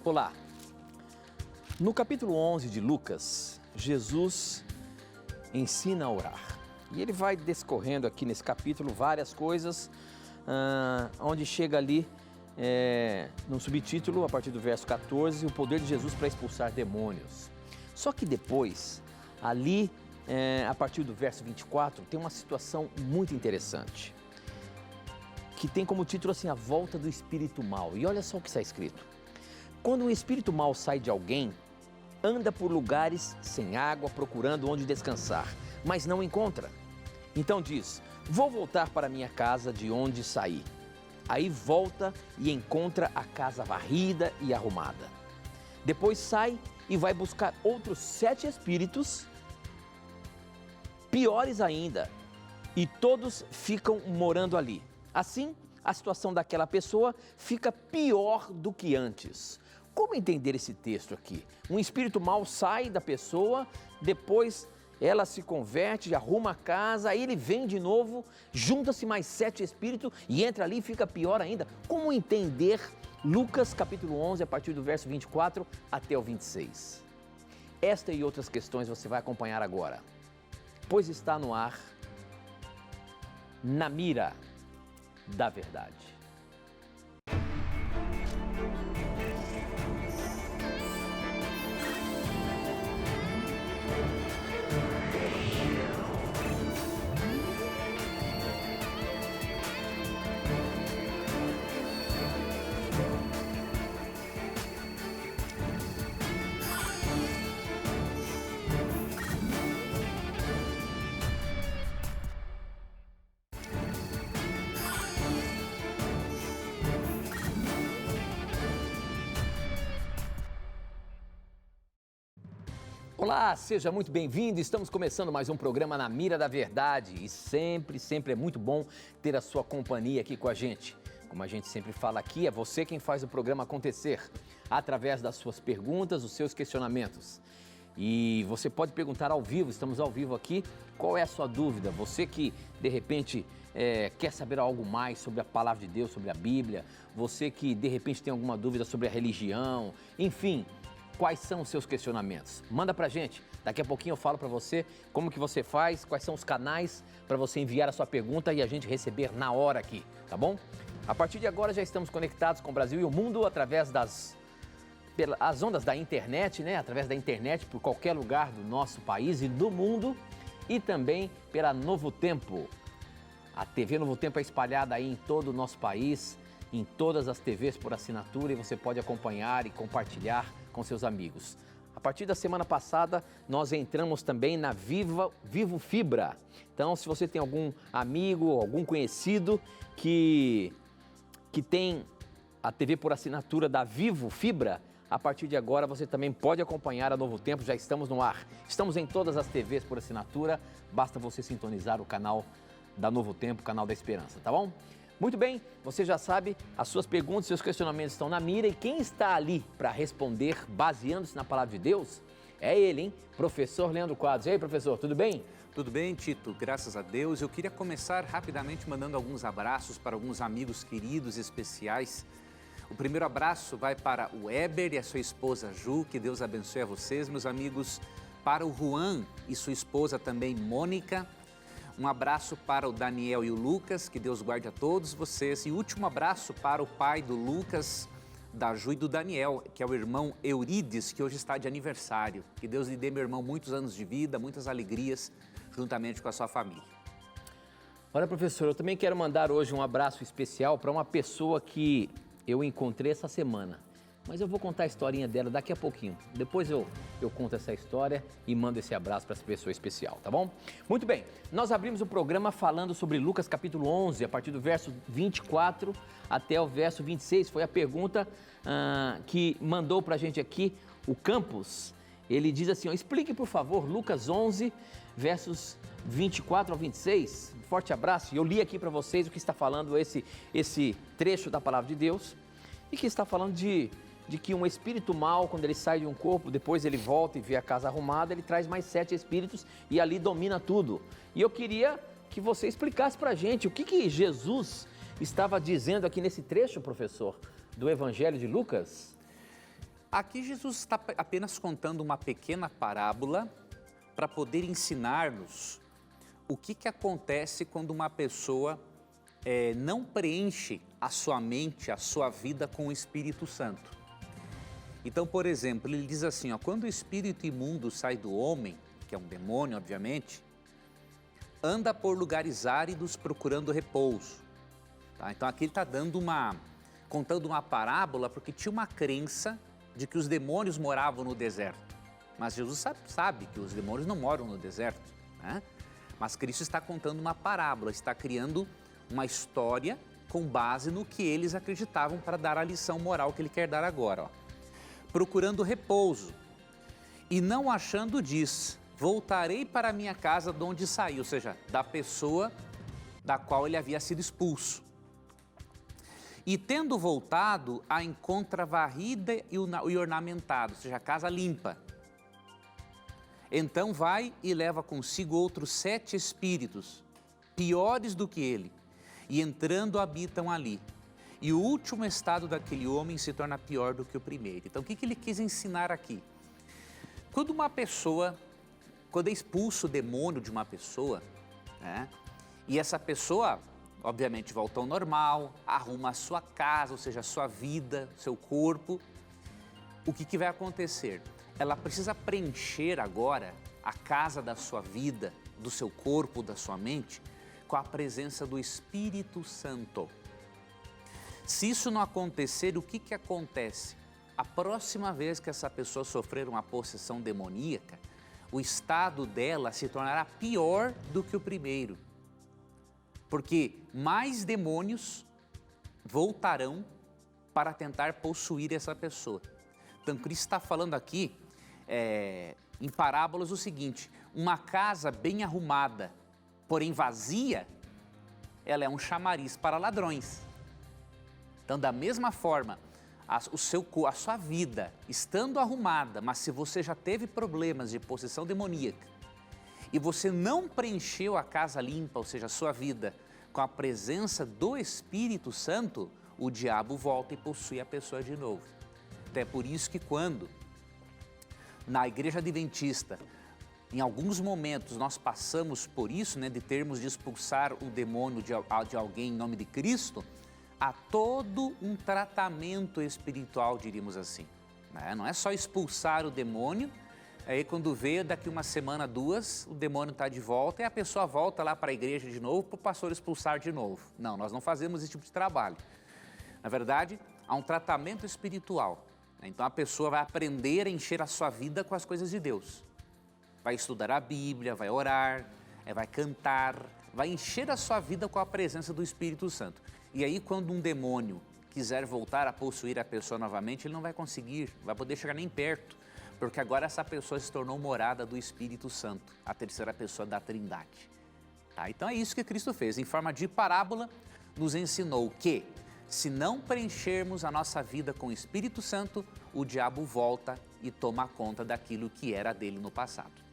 Olá! No capítulo 11 de Lucas, Jesus ensina a orar. E ele vai discorrendo aqui nesse capítulo várias coisas, onde chega ali no subtítulo, a partir do verso 14, o poder de Jesus para expulsar demônios. Só que depois, ali, a partir do verso 24, tem uma situação muito interessante, que tem como título assim, a volta do espírito mau. E olha só o que está escrito. Quando um espírito mau sai de alguém, anda por lugares sem água, procurando onde descansar, mas não encontra. Então diz, vou voltar para minha casa de onde saí. Aí volta e encontra a casa varrida e arrumada. Depois sai e vai buscar outros 7 espíritos, piores ainda, e todos ficam morando ali. Assim, a situação daquela pessoa fica pior do que antes. Como entender esse texto aqui? Um espírito mau sai da pessoa, depois ela se converte, arruma a casa, aí ele vem de novo, junta-se mais 7 espíritos e entra ali e fica pior ainda. Como entender Lucas capítulo 11, a partir do verso 24 até o 26? Esta e outras questões você vai acompanhar agora, pois está no ar, Na Mira da Verdade. Olá, seja muito bem-vindo. Estamos começando mais um programa Na Mira da Verdade e sempre é muito bom ter a sua companhia aqui com a gente. Como a gente sempre fala aqui, é você quem faz o programa acontecer através das suas perguntas, os seus questionamentos. E você pode perguntar ao vivo, estamos ao vivo aqui, qual é a sua dúvida? Você que de repente quer saber algo mais sobre a palavra de Deus, sobre a Bíblia, você que de repente tem alguma dúvida sobre a religião, enfim. Quais são os seus questionamentos? Manda pra gente, daqui a pouquinho eu falo pra você como que você faz, quais são os canais para você enviar a sua pergunta e a gente receber na hora aqui, tá bom? A partir de agora já estamos conectados com o Brasil e o mundo através as ondas da internet, né? Através da internet por qualquer lugar do nosso país e do mundo e também pela Novo Tempo. A TV Novo Tempo é espalhada aí em todo o nosso país, em todas as TVs por assinatura e você pode acompanhar e compartilhar com seus amigos. A partir da semana passada, nós entramos também na Vivo Fibra. Então, se você tem algum amigo, algum conhecido que tem a TV por assinatura da Vivo Fibra, a partir de agora você também pode acompanhar a Novo Tempo, já estamos no ar. Estamos em todas as TVs por assinatura, basta você sintonizar o canal da Novo Tempo, o canal da Esperança, tá bom? Muito bem, você já sabe, as suas perguntas, seus questionamentos estão na mira e quem está ali para responder, baseando-se na palavra de Deus, é ele, hein? Professor Leandro Quadros. E aí, professor, tudo bem? Tudo bem, Tito, graças a Deus. Eu queria começar rapidamente mandando alguns abraços para alguns amigos queridos e especiais. O primeiro abraço vai para o Eber e a sua esposa Ju, que Deus abençoe a vocês, meus amigos. Para o Juan e sua esposa também, Mônica. Um abraço para o Daniel e o Lucas, que Deus guarde a todos vocês. E último abraço para o pai do Lucas, da Ju e do Daniel, que é o irmão Eurides, que hoje está de aniversário. Que Deus lhe dê, meu irmão, muitos anos de vida, muitas alegrias, juntamente com a sua família. Olha, professor, eu também quero mandar hoje um abraço especial para uma pessoa que eu encontrei essa semana. Mas eu vou contar a historinha dela daqui a pouquinho. Depois eu conto essa história e mando esse abraço para essa pessoa especial, tá bom? Muito bem, nós abrimos o programa falando sobre Lucas capítulo 11, a partir do verso 24 até o verso 26. Foi a pergunta que mandou para a gente aqui o Campos. Ele diz assim, ó, explique por favor Lucas 11, versos 24 ao 26. Um forte abraço. E eu li aqui para vocês o que está falando esse trecho da palavra de Deus e que está falando de que um espírito mau, quando ele sai de um corpo, depois ele volta e vê a casa arrumada, ele traz mais 7 espíritos e ali domina tudo. E eu queria que você explicasse para a gente o que Jesus estava dizendo aqui nesse trecho, professor, do Evangelho de Lucas. Aqui Jesus está apenas contando uma pequena parábola para poder ensinar-nos o que acontece quando uma pessoa não preenche a sua mente, a sua vida com o Espírito Santo. Então, por exemplo, ele diz assim, ó, quando o espírito imundo sai do homem, que é um demônio, obviamente, anda por lugares áridos procurando repouso. Tá? Então aqui ele está contando uma parábola porque tinha uma crença de que os demônios moravam no deserto. Mas Jesus sabe que os demônios não moram no deserto, né? Mas Cristo está contando uma parábola, está criando uma história com base no que eles acreditavam para dar a lição moral que ele quer dar agora. Ó. Procurando repouso e não achando diz, voltarei para a minha casa de onde saí, ou seja, da pessoa da qual ele havia sido expulso. E tendo voltado, a encontra varrida e ornamentada, ou seja, a casa limpa. Então vai e leva consigo outros 7 espíritos, piores do que ele, e entrando habitam ali. E o último estado daquele homem se torna pior do que o primeiro. Então o que ele quis ensinar aqui? Quando é expulso o demônio de uma pessoa, né, e essa pessoa obviamente volta ao normal, arruma a sua casa, ou seja, a sua vida, seu corpo, o que vai acontecer? Ela precisa preencher agora a casa da sua vida, do seu corpo, da sua mente, com a presença do Espírito Santo. Se isso não acontecer, o que acontece? A próxima vez que essa pessoa sofrer uma possessão demoníaca, o estado dela se tornará pior do que o primeiro. Porque mais demônios voltarão para tentar possuir essa pessoa. Então, Cristo está falando aqui, em parábolas, o seguinte, uma casa bem arrumada, porém vazia, ela é um chamariz para ladrões. Então, da mesma forma, a sua vida estando arrumada, mas se você já teve problemas de possessão demoníaca e você não preencheu a casa limpa, ou seja, a sua vida, com a presença do Espírito Santo, o diabo volta e possui a pessoa de novo. Então é por isso que quando na Igreja Adventista, em alguns momentos nós passamos por isso, né, de termos de expulsar o demônio de alguém em nome de Cristo, há todo um tratamento espiritual, diríamos assim. Né? Não é só expulsar o demônio, aí quando vê, daqui uma semana, 2, o demônio está de volta e a pessoa volta lá para a igreja de novo para o pastor expulsar de novo. Não, nós não fazemos esse tipo de trabalho. Na verdade, há um tratamento espiritual. Então a pessoa vai aprender a encher a sua vida com as coisas de Deus. Vai estudar a Bíblia, vai orar, vai cantar, vai encher a sua vida com a presença do Espírito Santo. E aí quando um demônio quiser voltar a possuir a pessoa novamente, ele não vai conseguir, não vai poder chegar nem perto, porque agora essa pessoa se tornou morada do Espírito Santo, a terceira pessoa da Trindade. Tá? Então é isso que Cristo fez, em forma de parábola, nos ensinou que se não preenchermos a nossa vida com o Espírito Santo, o diabo volta e toma conta daquilo que era dele no passado.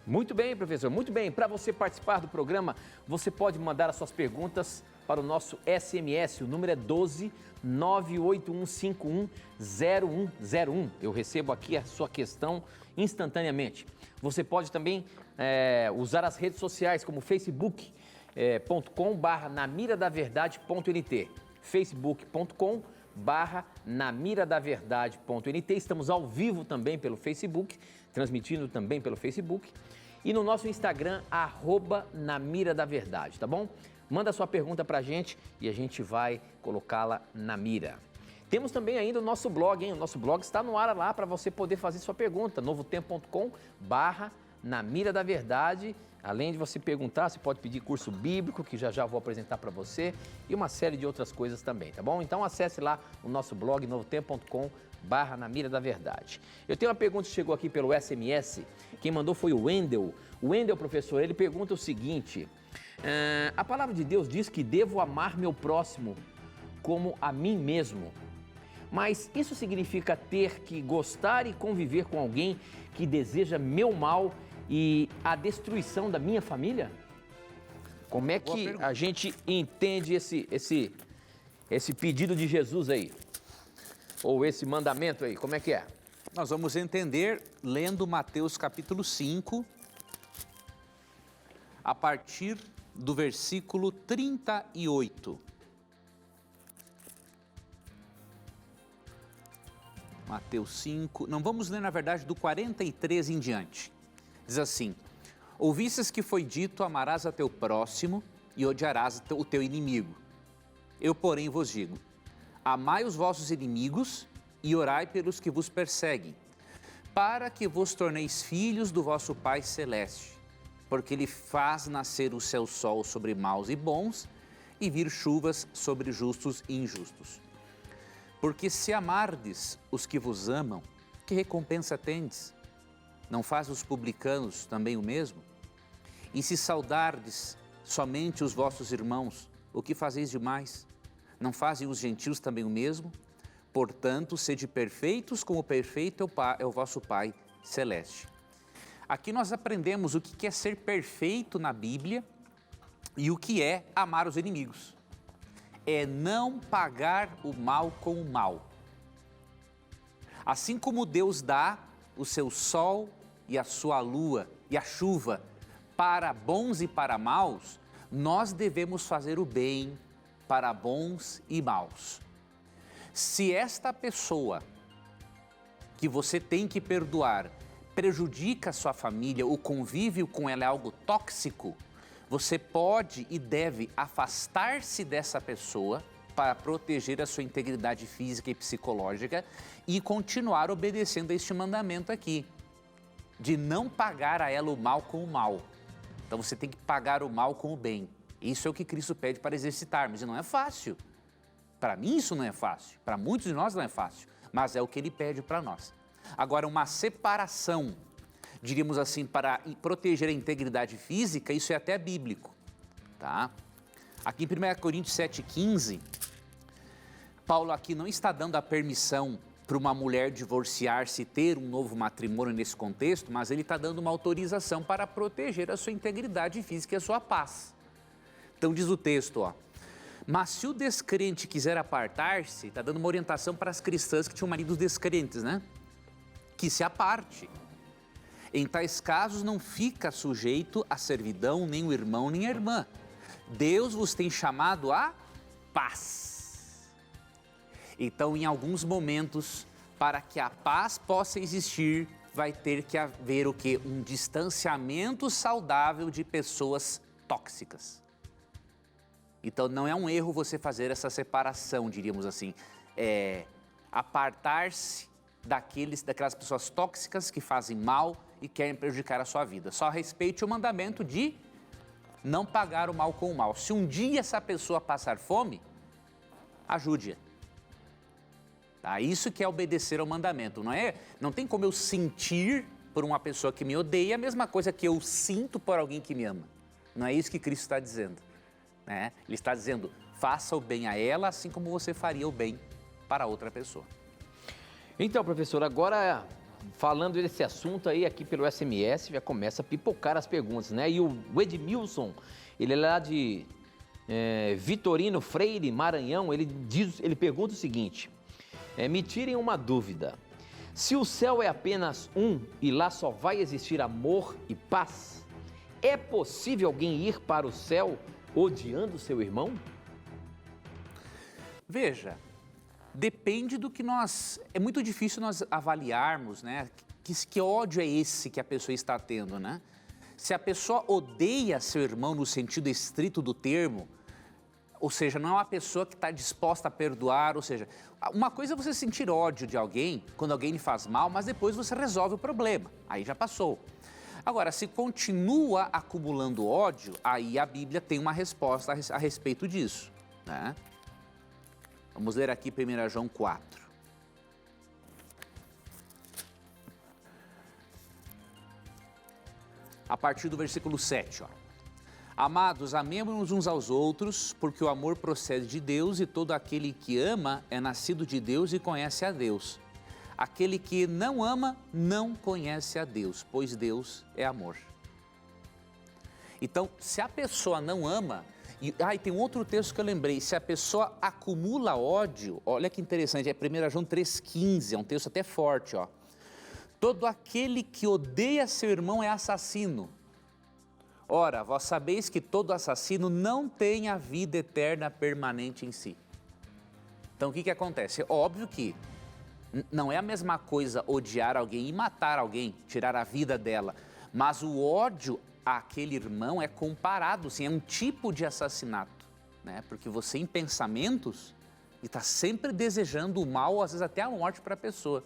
Muito bem, professor, muito bem. Para você participar do programa, você pode mandar as suas perguntas para o nosso SMS, o número é 12 981510101. Eu recebo aqui a sua questão instantaneamente. Você pode também usar as redes sociais como facebook.com/namiradaverdade.nt, facebook.com/namiradaverdade.nt. Estamos ao vivo também pelo Facebook, transmitindo também pelo Facebook. E no nosso Instagram, @namiradaverdade, tá bom? Manda sua pergunta pra gente e a gente vai colocá-la na mira. Temos também ainda o nosso blog, hein? O nosso blog está no ar lá para você poder fazer sua pergunta, novotempo.com/namiradaverdade. Além de você perguntar, você pode pedir curso bíblico, que já vou apresentar para você, e uma série de outras coisas também, tá bom? Então acesse lá o nosso blog, novotempo.com/namiradaverdade. Eu tenho uma pergunta que chegou aqui pelo SMS, quem mandou foi o Wendel. O Wendel, professor, ele pergunta o seguinte: a palavra de Deus diz que devo amar meu próximo como a mim mesmo. Mas isso significa ter que gostar e conviver com alguém que deseja meu mal e a destruição da minha família? Como é que a gente entende esse pedido de Jesus aí? Ou esse mandamento aí, como é que é? Nós vamos entender lendo Mateus capítulo 5, a partir do versículo 38. Mateus 5, não vamos ler na verdade do 43 em diante. Diz assim: ouvistes que foi dito, amarás a teu próximo e odiarás o teu inimigo. Eu, porém, vos digo, amai os vossos inimigos e orai pelos que vos perseguem, para que vos torneis filhos do vosso Pai Celeste, porque Ele faz nascer o seu sol sobre maus e bons e vir chuvas sobre justos e injustos. Porque se amardes os que vos amam, que recompensa tendes? Não faz os publicanos também o mesmo? E se saudardes somente os vossos irmãos, o que fazeis demais? Não fazem os gentios também o mesmo? Portanto, sede perfeitos como perfeito é o vosso Pai Celeste. Aqui nós aprendemos o que é ser perfeito na Bíblia e o que é amar os inimigos. É não pagar o mal com o mal. Assim como Deus dá o seu sol e a sua lua e a chuva para bons e para maus, nós devemos fazer o bem para bons e maus. Se esta pessoa que você tem que perdoar prejudica a sua família, o convívio com ela é algo tóxico, você pode e deve afastar-se dessa pessoa para proteger a sua integridade física e psicológica e continuar obedecendo a este mandamento aqui, de não pagar a ela o mal com o mal. Então você tem que pagar o mal com o bem. Isso é o que Cristo pede para exercitarmos e não é fácil. Para mim isso não é fácil, para muitos de nós não é fácil, mas é o que Ele pede para nós. Agora, uma separação, diríamos assim, para proteger a integridade física, isso é até bíblico, tá? Aqui em 1 Coríntios 7,15, Paulo aqui não está dando a permissão para uma mulher divorciar-se e ter um novo matrimônio nesse contexto, mas ele está dando uma autorização para proteger a sua integridade física e a sua paz. Então diz o texto, ó: mas se o descrente quiser apartar-se, está dando uma orientação para as cristãs que tinham maridos descrentes, né? Que se aparte. Em tais casos não fica sujeito à servidão nem o irmão nem a irmã. Deus vos tem chamado a paz. Então, em alguns momentos, para que a paz possa existir, vai ter que haver o quê? Um distanciamento saudável de pessoas tóxicas. Então, não é um erro você fazer essa separação, diríamos assim, apartar-se daquelas pessoas tóxicas que fazem mal e querem prejudicar a sua vida. Só respeite o mandamento de não pagar o mal com o mal. Se um dia essa pessoa passar fome, ajude-a. Tá? Isso que é obedecer ao mandamento, não tem como eu sentir por uma pessoa que me odeia a mesma coisa que eu sinto por alguém que me ama. Não é isso que Cristo está dizendo, né? Ele está dizendo, faça o bem a ela assim como você faria o bem para outra pessoa. Então, professor, agora falando desse assunto aí aqui pelo SMS, já começa a pipocar as perguntas, né? E o Edmilson, ele é lá de Vitorino Freire, Maranhão, ele pergunta o seguinte: me tirem uma dúvida, se o céu é apenas um e lá só vai existir amor e paz, é possível alguém ir para o céu odiando seu irmão? Veja, depende do que é muito difícil nós avaliarmos, né? Que ódio é esse que a pessoa está tendo, né? Se a pessoa odeia seu irmão no sentido estrito do termo, ou seja, não é uma pessoa que está disposta a perdoar, ou seja, uma coisa é você sentir ódio de alguém, quando alguém lhe faz mal, mas depois você resolve o problema, aí já passou. Agora, se continua acumulando ódio, aí a Bíblia tem uma resposta a respeito disso, né? Vamos ler aqui 1 João 4. A partir do versículo 7, ó. Amados, amemo-nos uns aos outros, porque o amor procede de Deus e todo aquele que ama é nascido de Deus e conhece a Deus. Aquele que não ama não conhece a Deus, pois Deus é amor. Então, se a pessoa não ama, E tem um outro texto que eu lembrei. Se a pessoa acumula ódio, olha que interessante, é 1 João 3,15, é um texto até forte, ó. Todo aquele que odeia seu irmão é assassino. Ora, vós sabeis que todo assassino não tem a vida eterna permanente em si. Então, o que acontece? É óbvio que não é a mesma coisa odiar alguém e matar alguém, tirar a vida dela. Mas o ódio àquele irmão é comparado, sim, é um tipo de assassinato, né? Porque você, em pensamentos, está sempre desejando o mal, às vezes até a morte para a pessoa.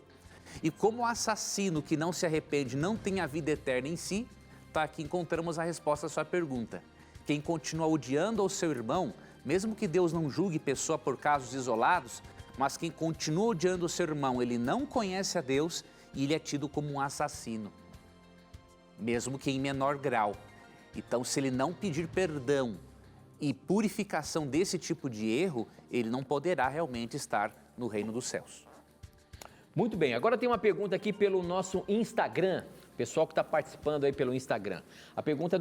E como o assassino que não se arrepende não tem a vida eterna em si, tá aqui encontramos a resposta à sua pergunta. Quem continua odiando ao seu irmão, mesmo que Deus não julgue pessoa por casos isolados, mas quem continua odiando o seu irmão, ele não conhece a Deus e ele é tido como um assassino, mesmo que em menor grau. Então, se ele não pedir perdão e purificação desse tipo de erro, ele não poderá realmente estar no reino dos céus. Muito bem, agora tem uma pergunta aqui pelo nosso Instagram, pessoal que está participando aí pelo Instagram. A pergunta é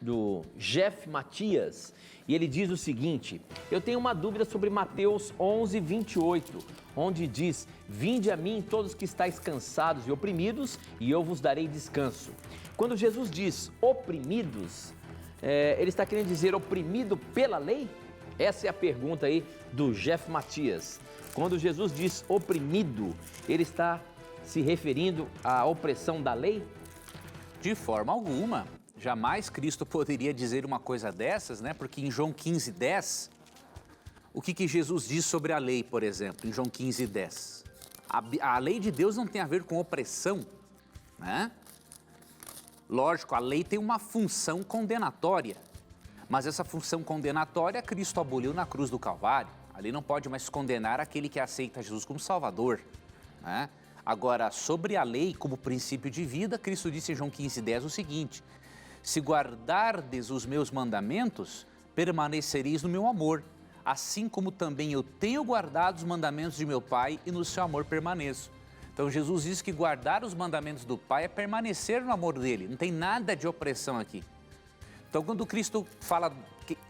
do Jeff Matias, e ele diz o seguinte: eu tenho uma dúvida sobre Mateus 11, 28, onde diz: vinde a mim todos que estáis cansados e oprimidos, e eu vos darei descanso. Quando Jesus diz oprimidos, ele está querendo dizer oprimido pela lei? Essa é a pergunta aí do Jeff Matias. Quando Jesus diz oprimido, ele está se referindo à opressão da lei? De forma alguma. Jamais Cristo poderia dizer uma coisa dessas, né? Porque em João 15:10, o que Jesus diz sobre a lei, por exemplo, em João 15:10? A lei de Deus não tem a ver com opressão, né? Lógico, a lei tem uma função condenatória, mas essa função condenatória Cristo aboliu na cruz do Calvário. A lei não pode mais condenar aquele que aceita Jesus como Salvador, né? Agora, sobre a lei como princípio de vida, Cristo disse em João 15:10 o seguinte: se guardardes os meus mandamentos, permanecereis no meu amor, assim como também eu tenho guardado os mandamentos de meu Pai e no seu amor permaneço. Então Jesus diz que guardar os mandamentos do Pai é permanecer no amor dele, não tem nada de opressão aqui. Então quando Cristo fala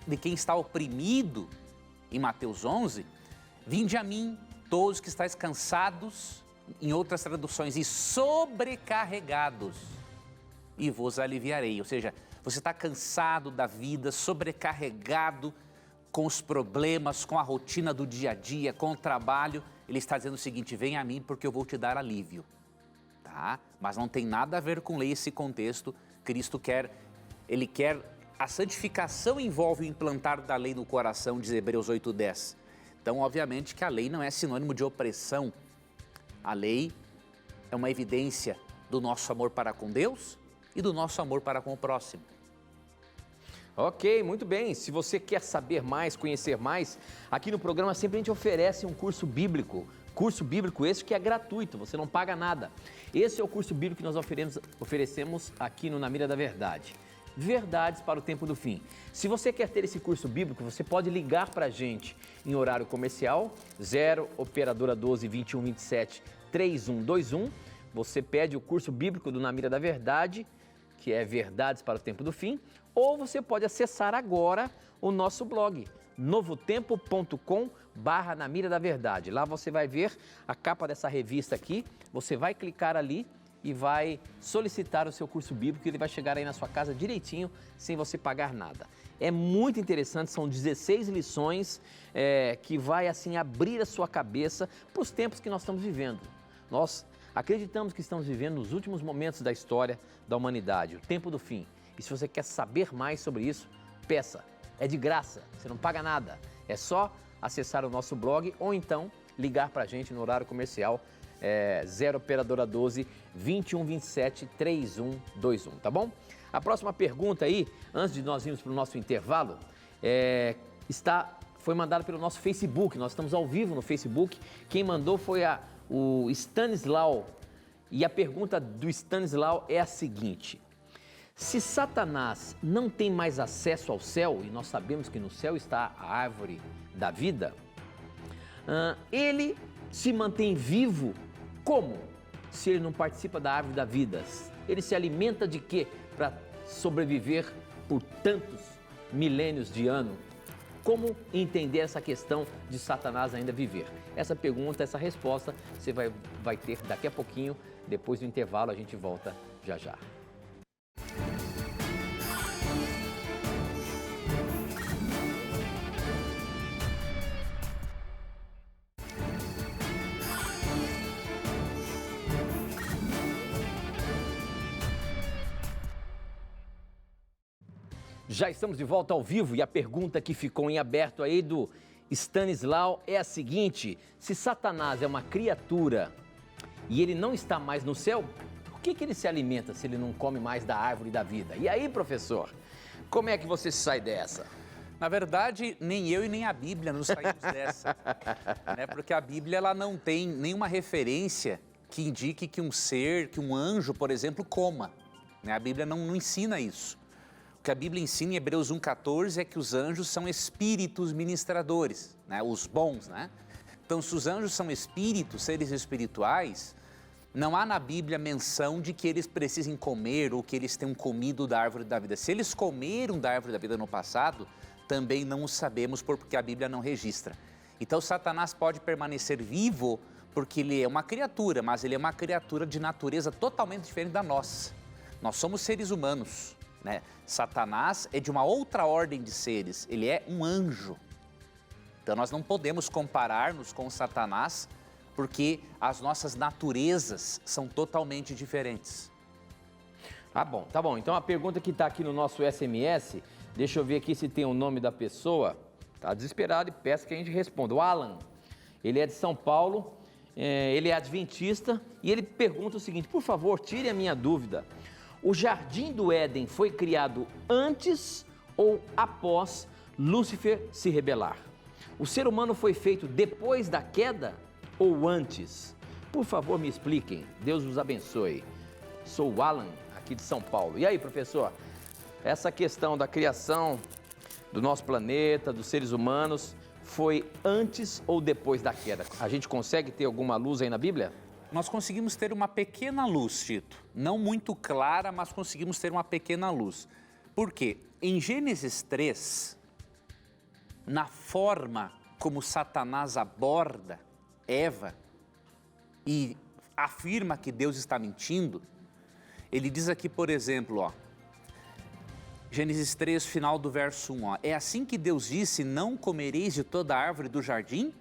de quem está oprimido, em Mateus 11, vinde a mim todos que estáis cansados, em outras traduções, e sobrecarregados, e vos aliviarei. Ou seja, você está cansado da vida, sobrecarregado com os problemas, com a rotina do dia a dia, com o trabalho. Ele está dizendo o seguinte: vem a mim porque eu vou te dar alívio, tá? Mas não tem nada a ver com lei esse contexto. Cristo quer, a santificação envolve o implantar da lei no coração, diz Hebreus 8:10. Então, obviamente que a lei não é sinônimo de opressão. A lei é uma evidência do nosso amor para com Deus e do nosso amor para com o próximo. Ok, muito bem. Se você quer saber mais, conhecer mais, aqui no programa sempre a gente oferece um curso bíblico. Curso bíblico esse que é gratuito, você não paga nada. Esse é o curso bíblico que nós oferecemos aqui no Na Mira da Verdade. Verdades para o tempo do fim. Se você quer ter esse curso bíblico, você pode ligar para a gente em horário comercial, 0 operadora 12 21 27 3121. Você pede o curso bíblico do Na Mira da Verdade, que é Verdades para o Tempo do Fim, ou você pode acessar agora o nosso blog, novotempo.com/Na Mira da Verdade. Lá você vai ver a capa dessa revista aqui, você vai clicar ali e vai solicitar o seu curso bíblico, ele vai chegar aí na sua casa direitinho, sem você pagar nada. É muito interessante, são 16 lições que vai assim abrir a sua cabeça para os tempos que nós estamos vivendo. Nós acreditamos que estamos vivendo nos últimos momentos da história da humanidade, o tempo do fim. E se você quer saber mais sobre isso, peça, é de graça, você não paga nada. É só acessar o nosso blog ou então ligar para a gente no horário comercial, 0 operadora 12 21 27 3121, tá bom? A próxima pergunta aí, antes de nós irmos para o nosso intervalo, foi mandada pelo nosso Facebook. Nós estamos ao vivo no Facebook. Quem mandou foi o Stanislau. E a pergunta do Stanislau é a seguinte: se Satanás não tem mais acesso ao céu, e nós sabemos que no céu está a árvore da vida, ele se mantém vivo como? Se ele não participa da árvore da vida, ele se alimenta de quê para sobreviver por tantos milênios de ano Como entender essa questão de Satanás ainda viver? Essa pergunta, essa resposta, você vai ter daqui a pouquinho. Depois do intervalo, a gente volta já já. Já estamos de volta ao vivo e a pergunta que ficou em aberto aí do Stanislau é a seguinte: se Satanás é uma criatura e ele não está mais no céu, por que ele se alimenta se ele não come mais da árvore da vida? E aí, professor, como é que você sai dessa? Na verdade, nem eu e nem a Bíblia nos saímos dessa, né? Porque a Bíblia ela não tem nenhuma referência que indique que um ser, que um anjo, por exemplo, coma, né? A Bíblia não ensina isso. O que a Bíblia ensina em Hebreus 1,14 é que os anjos são espíritos ministradores, né? Os bons, né? Então, se os anjos são espíritos, seres espirituais, não há na Bíblia menção de que eles precisem comer ou que eles tenham comido da árvore da vida. Se eles comeram da árvore da vida no passado, também não o sabemos porque a Bíblia não registra. Então, Satanás pode permanecer vivo porque ele é uma criatura, mas ele é uma criatura de natureza totalmente diferente da nossa. Nós somos seres humanos, né? Satanás é de uma outra ordem de seres, ele é um anjo. Então nós não podemos comparar-nos com Satanás porque as nossas naturezas são totalmente diferentes. Tá bom. Então a pergunta que está aqui no nosso SMS, deixa eu ver aqui se tem o nome da pessoa. Tá desesperado e peço que a gente responda. O Alan, ele é de São Paulo, ele é adventista e ele pergunta o seguinte: por favor, tire a minha dúvida. O Jardim do Éden foi criado antes ou após Lúcifer se rebelar? O ser humano foi feito depois da queda ou antes? Por favor, me expliquem. Deus os abençoe. Sou o Alan, aqui de São Paulo. E aí, professor? Essa questão da criação do nosso planeta, dos seres humanos, foi antes ou depois da queda? A gente consegue ter alguma luz aí na Bíblia? Nós conseguimos ter uma pequena luz, Tito. Não muito clara, mas conseguimos ter uma pequena luz. Por quê? Em Gênesis 3, na forma como Satanás aborda Eva e afirma que Deus está mentindo, ele diz aqui, por exemplo, ó, Gênesis 3, final do verso 1, ó, é assim que Deus disse: não comereis de toda a árvore do jardim?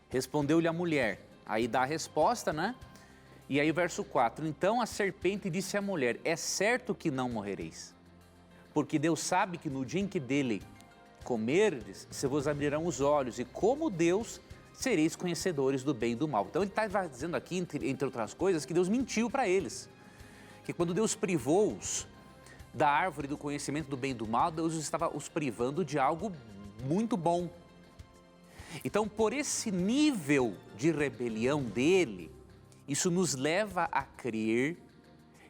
Respondeu-lhe a mulher. Aí dá a resposta, né? E aí o verso 4, então a serpente disse à mulher: é certo que não morrereis, porque Deus sabe que no dia em que dele comerdes, se vos abrirão os olhos, e como Deus sereis conhecedores do bem e do mal. Então ele está dizendo aqui, entre outras coisas, que Deus mentiu para eles, que quando Deus privou-os da árvore do conhecimento do bem e do mal, Deus estava os privando de algo muito bom. Então, por esse nível de rebelião dele, isso nos leva a crer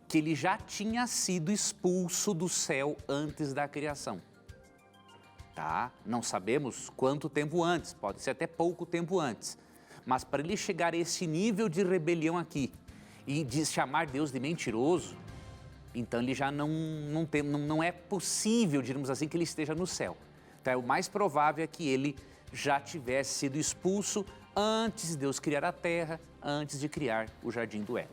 que ele já tinha sido expulso do céu antes da criação. Tá? Não sabemos quanto tempo antes, pode ser até pouco tempo antes. Mas para ele chegar a esse nível de rebelião aqui e de chamar Deus de mentiroso, então ele já não é possível, digamos assim, que ele esteja no céu. Então, o mais provável é que ele já tivesse sido expulso antes de Deus criar a terra, antes de criar o Jardim do Éden.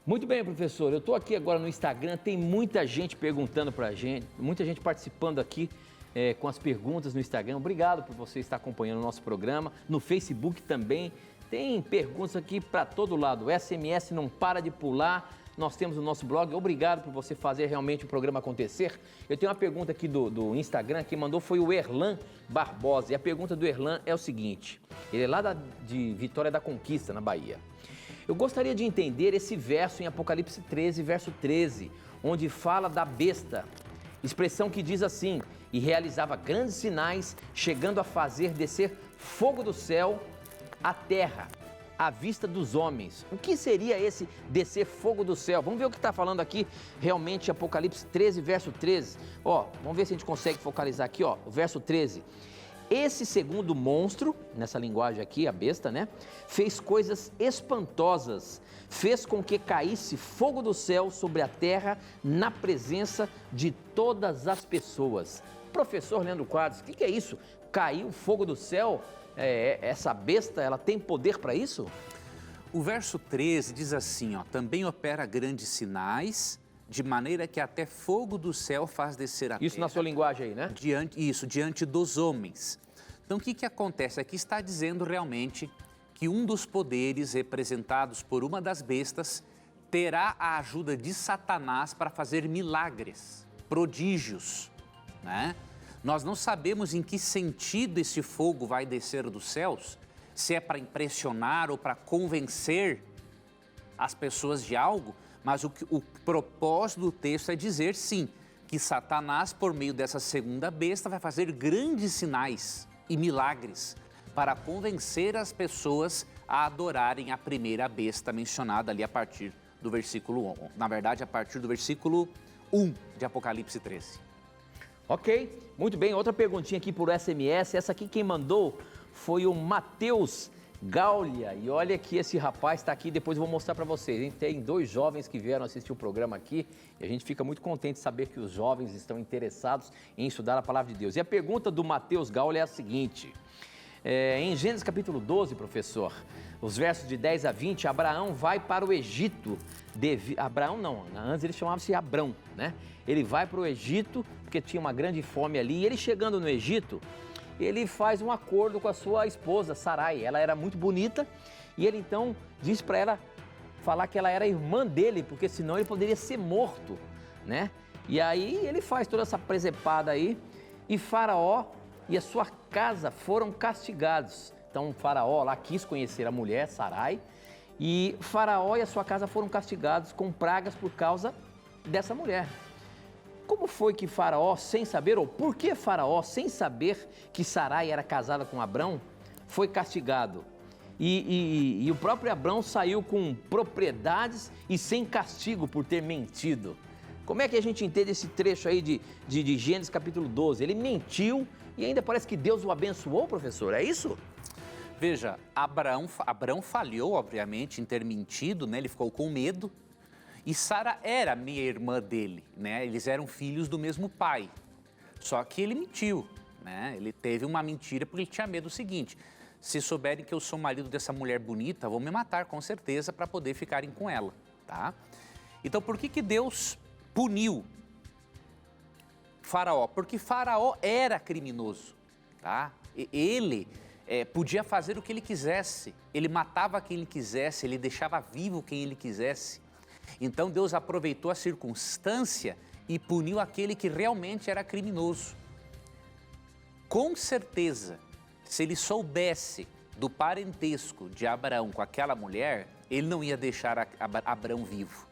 Muito bem, professor. Eu estou aqui agora no Instagram, tem muita gente perguntando para a gente, muita gente participando aqui com as perguntas no Instagram. Obrigado por você estar acompanhando o nosso programa. No Facebook também tem perguntas aqui para todo lado. O SMS não para de pular. Nós temos o nosso blog. Obrigado por você fazer realmente o programa acontecer. Eu tenho uma pergunta aqui do Instagram, quem mandou foi o Erlan Barbosa. E a pergunta do Erlan é o seguinte, ele é lá de Vitória da Conquista, na Bahia. Eu gostaria de entender esse verso em Apocalipse 13, verso 13, onde fala da besta. Expressão que diz assim: e realizava grandes sinais, chegando a fazer descer fogo do céu à terra, à vista dos homens. O que seria esse descer fogo do céu? Vamos ver o que está falando aqui, realmente, Apocalipse 13, verso 13. Ó, vamos ver se a gente consegue focalizar aqui, ó, o verso 13. Esse segundo monstro, nessa linguagem aqui, a besta, né? Fez coisas espantosas, fez com que caísse fogo do céu sobre a terra na presença de todas as pessoas. Professor Leandro Quadros, o que é isso? Caiu fogo do céu? Essa besta, ela tem poder para isso? O verso 13 diz assim, ó, também opera grandes sinais, de maneira que até fogo do céu faz descer a terra. Isso na sua linguagem aí, né? Diante dos homens. Então, o que acontece? Aqui está dizendo realmente que um dos poderes representados por uma das bestas terá a ajuda de Satanás para fazer milagres, prodígios, né? Nós não sabemos em que sentido esse fogo vai descer dos céus, se é para impressionar ou para convencer as pessoas de algo, mas o propósito do texto é dizer, sim, que Satanás, por meio dessa segunda besta, vai fazer grandes sinais e milagres para convencer as pessoas a adorarem a primeira besta mencionada ali a partir do versículo 1. Na verdade, a partir do versículo 1 de Apocalipse 13. Ok, muito bem. Outra perguntinha aqui por SMS. Essa aqui quem mandou foi o Matheus Gaulia. E olha que esse rapaz está aqui, depois eu vou mostrar para vocês, hein? Tem 2 jovens que vieram assistir o programa aqui e a gente fica muito contente de saber que os jovens estão interessados em estudar a Palavra de Deus. E a pergunta do Matheus Gaulia é a seguinte, em Gênesis capítulo 12, professor, os versos de 10 a 20, Abraão vai para o Egito, Abraão não, antes ele chamava-se Abrão, né? Ele vai para o Egito porque tinha uma grande fome ali e ele chegando no Egito, ele faz um acordo com a sua esposa, Sarai. Ela era muito bonita e ele então diz para ela falar que ela era irmã dele, porque senão ele poderia ser morto, né? E aí ele faz toda essa presepada aí e Faraó e a sua casa foram castigados. Então Faraó lá quis conhecer a mulher, Sarai, e Faraó e a sua casa foram castigados com pragas por causa dessa mulher. Como foi que Faraó, sem saber, ou por que Faraó, sem saber que Sarai era casada com Abrão, foi castigado? E o próprio Abrão saiu com propriedades e sem castigo por ter mentido. Como é que a gente entende esse trecho aí de Gênesis capítulo 12? Ele mentiu e ainda parece que Deus o abençoou, professor, é isso? Veja, Abrão falhou, obviamente, em ter mentido, né? Ele ficou com medo. E Sara era minha irmã dele, né? Eles eram filhos do mesmo pai. Só que ele mentiu, né? Ele teve uma mentira porque ele tinha medo do seguinte: se souberem que eu sou marido dessa mulher bonita, vão me matar com certeza para poder ficarem com ela, tá? Então por que Deus puniu Faraó? Porque Faraó era criminoso, tá? Ele podia fazer o que ele quisesse, ele matava quem ele quisesse, ele deixava vivo quem ele quisesse. Então Deus aproveitou a circunstância e puniu aquele que realmente era criminoso. Com certeza, se ele soubesse do parentesco de Abraão com aquela mulher, ele não ia deixar Abraão vivo.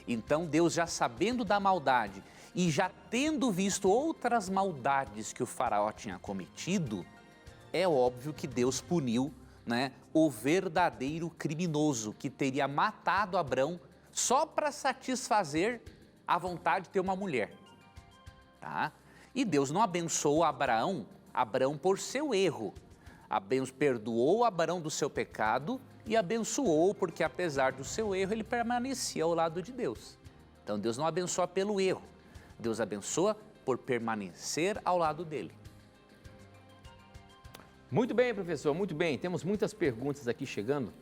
Então Deus, já sabendo da maldade e já tendo visto outras maldades que o faraó tinha cometido, é óbvio que Deus puniu, né, o verdadeiro criminoso que teria matado Abrão só para satisfazer a vontade de ter uma mulher, tá? E Deus não abençoou Abraão por seu erro. Perdoou Abraão do seu pecado e abençoou porque, apesar do seu erro, ele permanecia ao lado de Deus. Então Deus não abençoa pelo erro, Deus abençoa por permanecer ao lado dele. Muito bem, professor, muito bem. Temos muitas perguntas aqui chegando.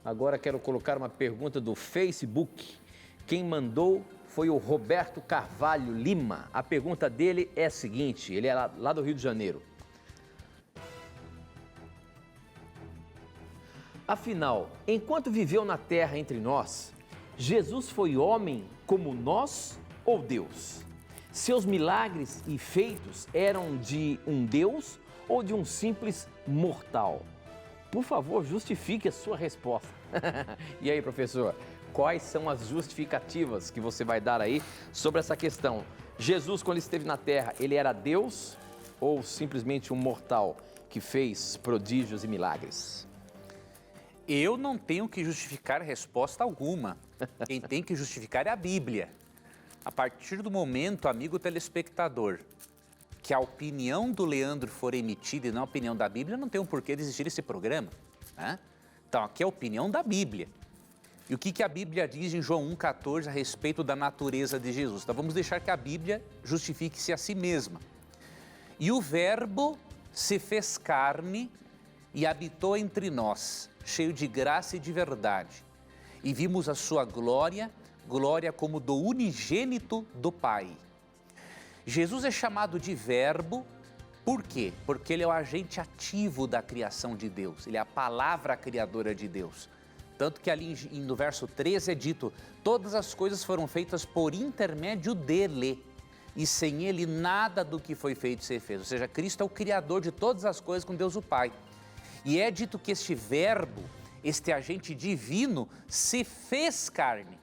Agora quero colocar uma pergunta do Facebook. Quem mandou foi o Roberto Carvalho Lima. A pergunta dele é a seguinte, ele é lá do Rio de Janeiro. Afinal, enquanto viveu na terra entre nós, Jesus foi homem como nós ou Deus? Seus milagres e feitos eram de um Deus ou de um simples mortal? Por favor, justifique a sua resposta. E aí, professor, quais são as justificativas que você vai dar aí sobre essa questão? Jesus, quando ele esteve na terra, ele era Deus ou simplesmente um mortal que fez prodígios e milagres? Eu não tenho que justificar resposta alguma. Quem tem que justificar é a Bíblia. A partir do momento, amigo telespectador, que a opinião do Leandro for emitida e não a opinião da Bíblia, não tem um porquê de existir esse programa, né? Então, aqui é a opinião da Bíblia. E o que a Bíblia diz em João 1,14 a respeito da natureza de Jesus? Então, vamos deixar que a Bíblia justifique-se a si mesma. E o Verbo se fez carne e habitou entre nós, cheio de graça e de verdade. E vimos a sua glória, glória como do unigênito do Pai. Jesus é chamado de Verbo, por quê? Porque ele é o agente ativo da criação de Deus, ele é a palavra criadora de Deus. Tanto que ali no verso 13 é dito, todas as coisas foram feitas por intermédio dele, e sem ele nada do que foi feito se fez. Ou seja, Cristo é o criador de todas as coisas com Deus o Pai. E é dito que este Verbo, este agente divino, se fez carne.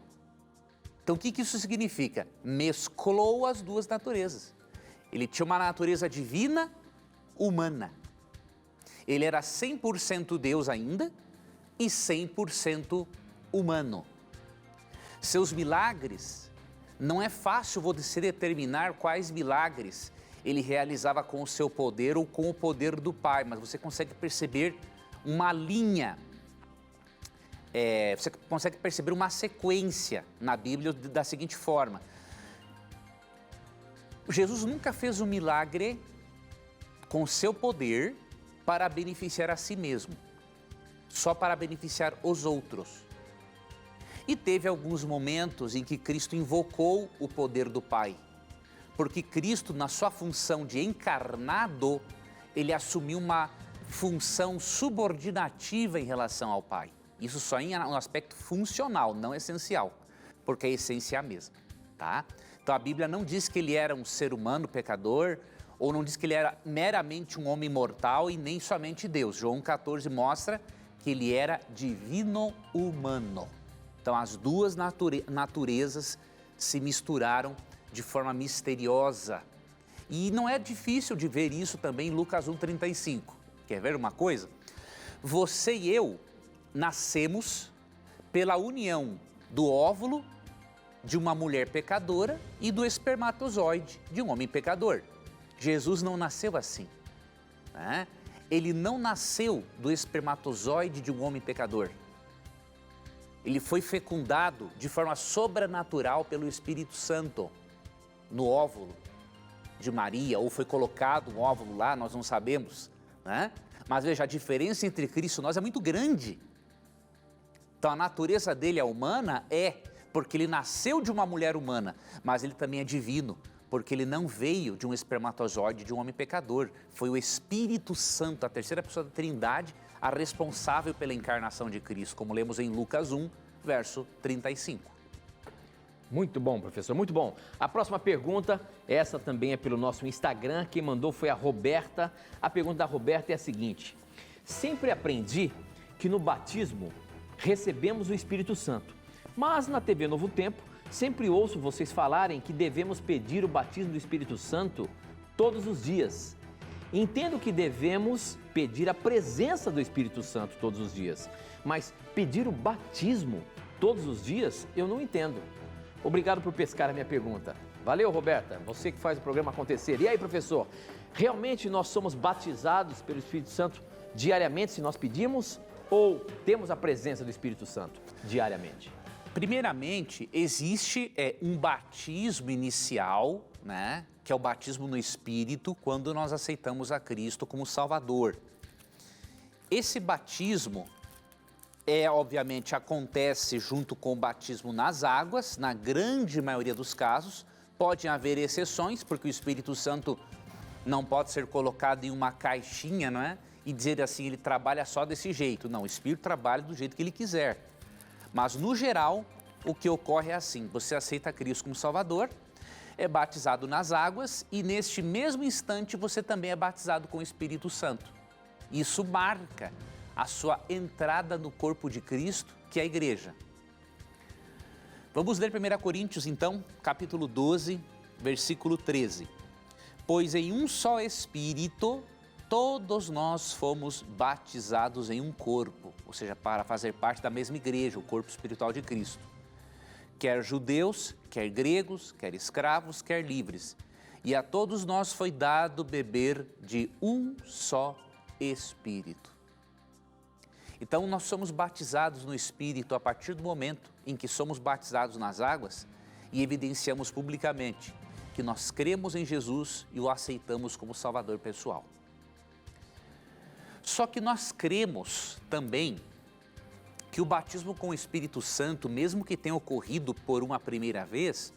Então o que isso significa? Mesclou as duas naturezas. Ele tinha uma natureza divina, humana. Ele era 100% Deus ainda e 100% humano. Seus milagres, não é fácil você determinar quais milagres ele realizava com o seu poder ou com o poder do Pai, mas você consegue perceber uma linha, você consegue perceber uma sequência na Bíblia da seguinte forma. Jesus nunca fez um milagre com o seu poder para beneficiar a si mesmo, só para beneficiar os outros. E teve alguns momentos em que Cristo invocou o poder do Pai, porque Cristo, na sua função de encarnado, ele assumiu uma função subordinativa em relação ao Pai. Isso só em um aspecto funcional, não essencial, porque a essência é a mesma, tá? Então a Bíblia não diz que ele era um ser humano pecador, ou não diz que ele era meramente um homem mortal e nem somente Deus. João 14 mostra que ele era divino-humano. Então as duas naturezas se misturaram de forma misteriosa. E não é difícil de ver isso também em Lucas 1,35. Quer ver uma coisa? Você e eu nascemos pela união do óvulo de uma mulher pecadora e do espermatozoide de um homem pecador. Jesus não nasceu assim, né? Ele não nasceu do espermatozoide de um homem pecador. Ele foi fecundado de forma sobrenatural pelo Espírito Santo no óvulo de Maria, ou foi colocado um óvulo lá, nós não sabemos, né? Mas veja, a diferença entre Cristo e nós é muito grande. Então a natureza dele é humana? É, porque ele nasceu de uma mulher humana, mas ele também é divino, porque ele não veio de um espermatozoide de um homem pecador. Foi o Espírito Santo, a terceira pessoa da Trindade, a responsável pela encarnação de Cristo, como lemos em Lucas 1, verso 35. Muito bom, professor, muito bom. A próxima pergunta, essa também é pelo nosso Instagram, quem mandou foi a Roberta. A pergunta da Roberta é a seguinte: sempre aprendi que no batismo recebemos o Espírito Santo, mas na TV Novo Tempo sempre ouço vocês falarem que devemos pedir o batismo do Espírito Santo todos os dias. Entendo que devemos pedir a presença do Espírito Santo todos os dias, mas pedir o batismo todos os dias eu não entendo. Obrigado por pescar a minha pergunta. Valeu, Roberta, você que faz o programa acontecer. E aí, professor, realmente nós somos batizados pelo Espírito Santo diariamente se nós pedimos ou temos a presença do Espírito Santo diariamente? Primeiramente, existe um batismo inicial, né, que é o batismo no Espírito, quando nós aceitamos a Cristo como Salvador. Esse batismo obviamente, acontece junto com o batismo nas águas, na grande maioria dos casos. Podem haver exceções, porque o Espírito Santo não pode ser colocado em uma caixinha, não é? E dizer assim, ele trabalha só desse jeito. Não, o Espírito trabalha do jeito que ele quiser. Mas, no geral, o que ocorre é assim: você aceita Cristo como Salvador, é batizado nas águas e, neste mesmo instante, você também é batizado com o Espírito Santo. Isso marca a sua entrada no corpo de Cristo, que é a igreja. Vamos ler 1 Coríntios, então, capítulo 12, versículo 13. Pois em um só Espírito, todos nós fomos batizados em um corpo, ou seja, para fazer parte da mesma igreja, o corpo espiritual de Cristo. Quer judeus, quer gregos, quer escravos, quer livres. e a todos nós foi dado beber de um só Espírito. Então, nós somos batizados no Espírito a partir do momento em que somos batizados nas águas e evidenciamos publicamente que nós cremos em Jesus e o aceitamos como Salvador pessoal. Só que nós cremos também que o batismo com o Espírito Santo, mesmo que tenha ocorrido por uma primeira vez,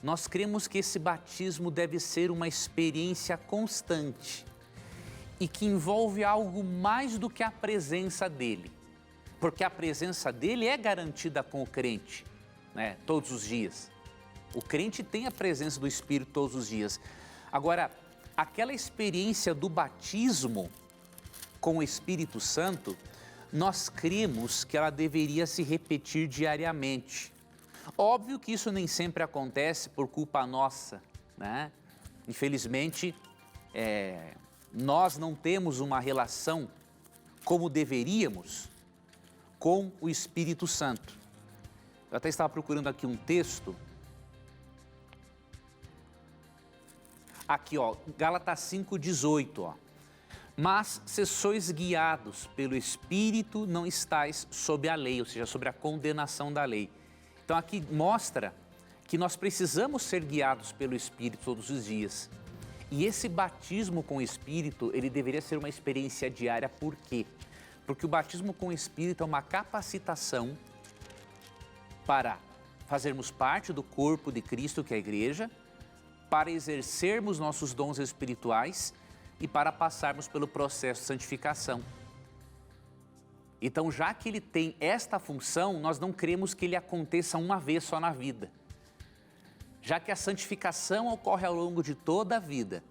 nós cremos que esse batismo deve ser uma experiência constante e que envolve algo mais do que a presença dele, porque a presença dele é garantida com o crente, né, todos os dias. O crente tem a presença do Espírito todos os dias. Agora, aquela experiência do batismo com o Espírito Santo, nós cremos que ela deveria se repetir diariamente. Óbvio que isso nem sempre acontece por culpa nossa, né? Infelizmente, nós não temos uma relação como deveríamos com o Espírito Santo. Eu até estava procurando aqui um texto. Aqui, ó, Gálatas 5,18, ó. Mas se sois guiados pelo Espírito, não estáis sob a lei, ou seja, sobre a condenação da lei. Então aqui mostra que nós precisamos ser guiados pelo Espírito todos os dias. E esse batismo com o Espírito, ele deveria ser uma experiência diária, por quê? Porque o batismo com o Espírito é uma capacitação para fazermos parte do corpo de Cristo, que é a igreja, para exercermos nossos dons espirituais e para passarmos pelo processo de santificação. Então, já que ele tem esta função, nós não cremos que ele aconteça uma vez só na vida. Já que a santificação ocorre ao longo de toda a vida,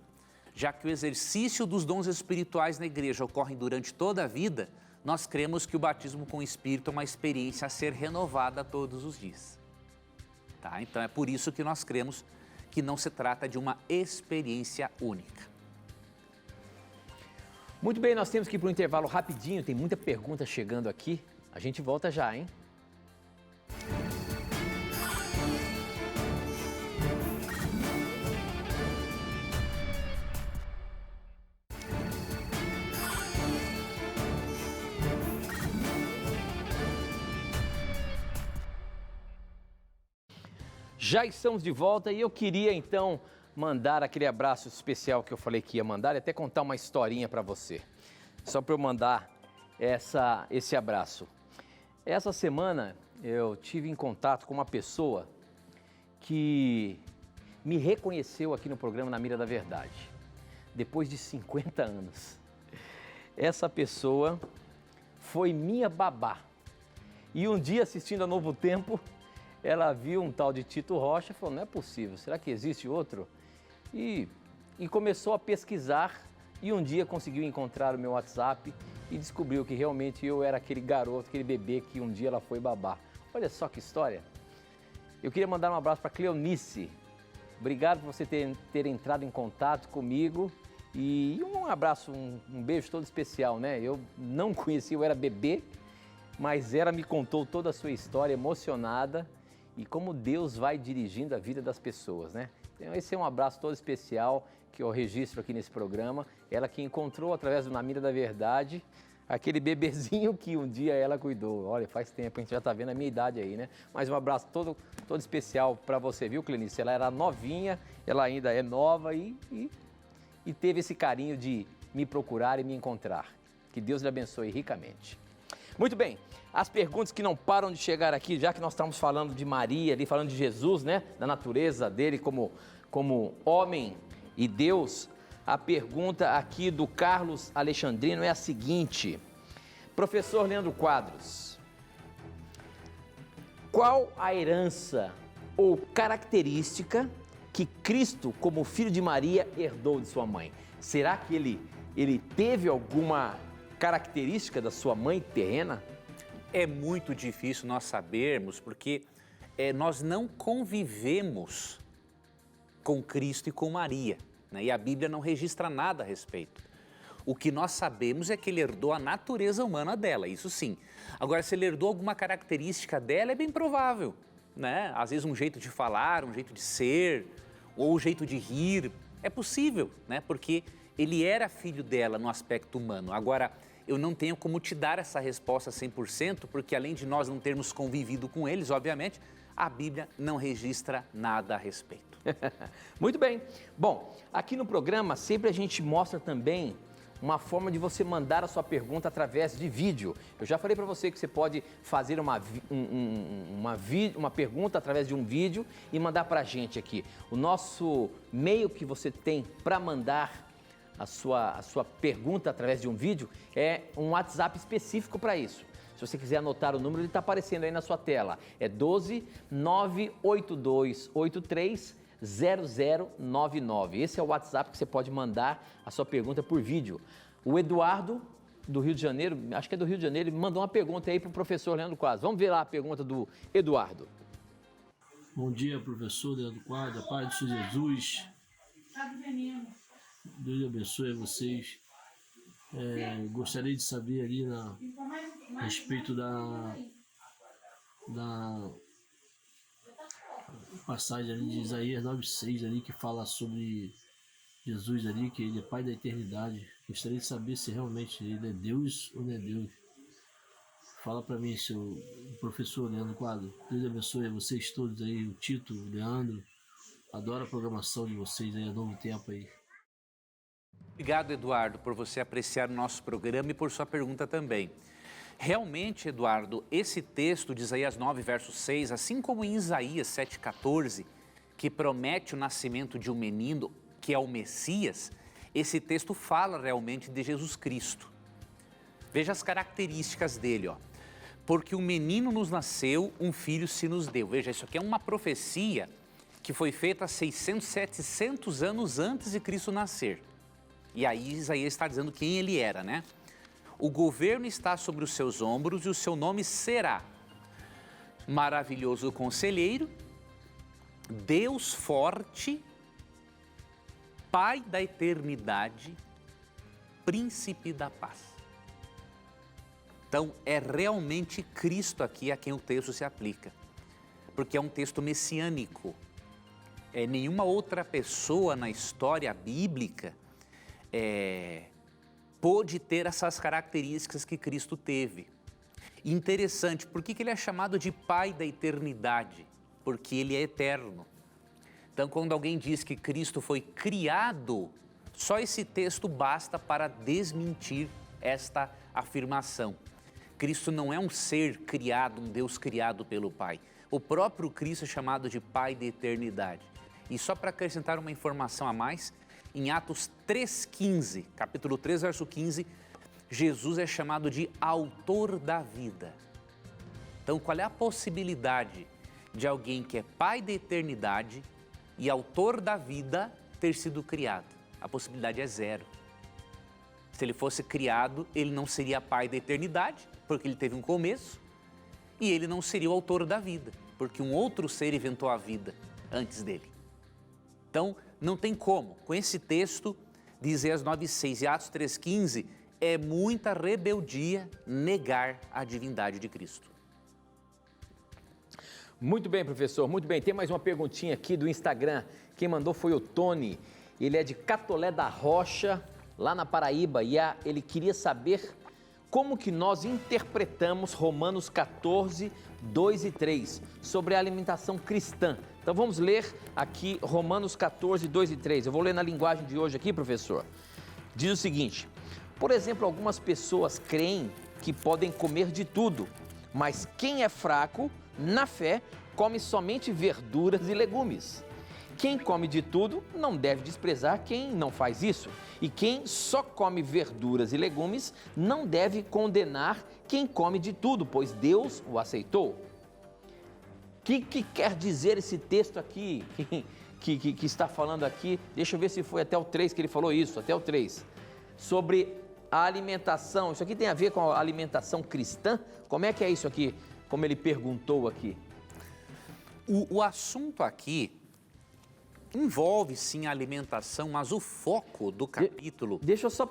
já que o exercício dos dons espirituais na igreja ocorre durante toda a vida, nós cremos que o batismo com o Espírito é uma experiência a ser renovada todos os dias. Tá? Então, é por isso que nós cremos que não se trata de uma experiência única. Muito bem, nós temos que ir para um intervalo rapidinho, tem muita pergunta chegando aqui. A gente volta já, hein? Já estamos de volta e eu queria então mandar aquele abraço especial que eu falei que ia mandar e até contar uma historinha para você. Só para eu mandar esse abraço. Essa semana eu tive em contato com uma pessoa que me reconheceu aqui no programa Na Mira da Verdade, depois de 50 anos. Essa pessoa foi minha babá. E um dia, assistindo a Novo Tempo, ela viu um tal de Tito Rocha e falou, não é possível, será que existe outro? E começou a pesquisar e um dia conseguiu encontrar o meu WhatsApp e descobriu que realmente eu era aquele garoto, aquele bebê que um dia ela foi babá. Olha só que história. Eu queria mandar um abraço para Cleonice. Obrigado por você ter entrado em contato comigo e um abraço, um beijo todo especial, né? Eu não conhecia, eu era bebê, mas ela me contou toda a sua história emocionada e como Deus vai dirigindo a vida das pessoas, né? Então, esse é um abraço todo especial que eu registro aqui nesse programa. Ela que encontrou através do Na Mira da Verdade aquele bebezinho que um dia ela cuidou. Olha, faz tempo, a gente já está vendo a minha idade aí, né? Mas um abraço todo especial para você, viu, Cleonice? Ela era novinha, ela ainda é nova e teve esse carinho de me procurar e me encontrar. Que Deus lhe abençoe ricamente. Muito bem, as perguntas que não param de chegar aqui, já que nós estamos falando de Maria, ali falando de Jesus, né? Da natureza dele como homem e Deus. A pergunta aqui do Carlos Alexandrino é a seguinte: professor Leandro Quadros, qual a herança ou característica que Cristo, como filho de Maria, herdou de sua mãe? Será que ele teve alguma característica da sua mãe terrena? É muito difícil nós sabermos, porque nós não convivemos com Cristo e com Maria, né? E a Bíblia não registra nada a respeito. O que nós sabemos é que ele herdou a natureza humana dela, isso sim. Agora, se ele herdou alguma característica dela, é bem provável, né? Às vezes um jeito de falar, um jeito de ser, ou o jeito de rir, é possível, né? Porque ele era filho dela no aspecto humano. Agora, eu não tenho como te dar essa resposta 100%, porque além de nós não termos convivido com eles, obviamente, a Bíblia não registra nada a respeito. Muito bem. Bom, aqui no programa sempre a gente mostra também uma forma de você mandar a sua pergunta através de vídeo. Eu já falei para você que você pode fazer uma pergunta através de um vídeo e mandar para a gente aqui. O nosso meio que você tem para mandar a sua pergunta através de um vídeo é um WhatsApp específico para isso. Se você quiser anotar o número, ele está aparecendo aí na sua tela. É 12 98283 0099. Esse é o WhatsApp que você pode mandar a sua pergunta por vídeo. O Eduardo, do Rio de Janeiro, acho que é do Rio de Janeiro, ele mandou uma pergunta aí para o professor Leandro Quadros. Vamos ver lá a pergunta do Eduardo. Bom dia, professor Leandro Quadros, a paz do Senhor Jesus. Deus abençoe a vocês. Gostaria de saber ali a respeito da passagem ali de Isaías 9:6 ali que fala sobre Jesus ali, que ele é Pai da eternidade. Gostaria de saber se realmente ele é Deus ou não é Deus. Fala para mim, seu professor Leandro Quadros. Deus abençoe a vocês todos aí, o Tito, o Leandro. Adoro a programação de vocês aí, a Novo Tempo aí. Obrigado, Eduardo, por você apreciar o nosso programa e por sua pergunta também. Realmente, Eduardo, esse texto de Isaías 9, verso 6, assim como em Isaías 7,14, que promete o nascimento de um menino, que é o Messias, esse texto fala realmente de Jesus Cristo. Veja as características dele, ó. Porque um menino nos nasceu, um filho se nos deu. Veja, isso aqui é uma profecia que foi feita 600, 700 anos antes de Cristo nascer. E aí Isaías está dizendo quem ele era, né? O governo está sobre os seus ombros e o seu nome será Maravilhoso Conselheiro, Deus Forte, Pai da Eternidade, Príncipe da Paz. Então, é realmente Cristo aqui a quem o texto se aplica, porque é um texto messiânico. Nenhuma outra pessoa na história bíblica pôde ter essas características que Cristo teve. Interessante, por que ele é chamado de Pai da Eternidade? Porque ele é eterno. Então, quando alguém diz que Cristo foi criado, só esse texto basta para desmentir esta afirmação. Cristo não é um ser criado, um Deus criado pelo Pai. O próprio Cristo é chamado de Pai da Eternidade. E só para acrescentar uma informação a mais, em Atos 3,15, capítulo 3, verso 15, Jesus é chamado de autor da vida. Então, qual é a possibilidade de alguém que é Pai da eternidade e autor da vida ter sido criado? A possibilidade é zero. Se ele fosse criado, ele não seria Pai da eternidade, porque ele teve um começo, e ele não seria o autor da vida, porque um outro ser inventou a vida antes dele. Então, não tem como. Com esse texto de Isaías 9,6 e Atos 3,15, é muita rebeldia negar a divindade de Cristo. Muito bem, professor, muito bem. Tem mais uma perguntinha aqui do Instagram. Quem mandou foi o Tony. Ele é de Catolé da Rocha, lá na Paraíba, e ele queria saber como que nós interpretamos Romanos 14, 2 e 3, sobre a alimentação cristã. Então vamos ler aqui Romanos 14, 2 e 3. Eu vou ler na linguagem de hoje aqui, professor. Diz o seguinte: por exemplo, algumas pessoas creem que podem comer de tudo, mas quem é fraco na fé come somente verduras e legumes. Quem come de tudo não deve desprezar quem não faz isso. E quem só come verduras e legumes não deve condenar quem come de tudo, pois Deus o aceitou. O que quer dizer esse texto aqui, que está falando aqui? Deixa eu ver se foi até o 3 que ele falou isso, até o 3. Sobre a alimentação, isso aqui tem a ver com a alimentação cristã? Como é que é isso aqui, como ele perguntou aqui? O assunto aqui envolve sim a alimentação, mas o foco do capítulo... Deixa eu só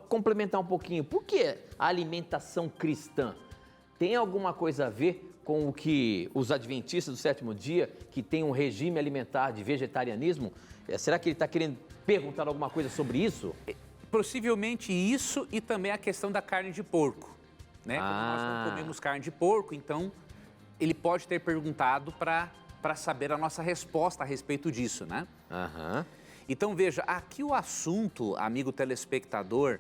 complementar um pouquinho. Por que a alimentação cristã? Tem alguma coisa a ver com o que os adventistas do sétimo dia, que têm um regime alimentar de vegetarianismo? Será que ele está querendo perguntar alguma coisa sobre isso? Possivelmente isso e também a questão da carne de porco, né? Como nós não comemos carne de porco, então ele pode ter perguntado para saber a nossa resposta a respeito disso, né? Então veja, aqui o assunto, amigo telespectador,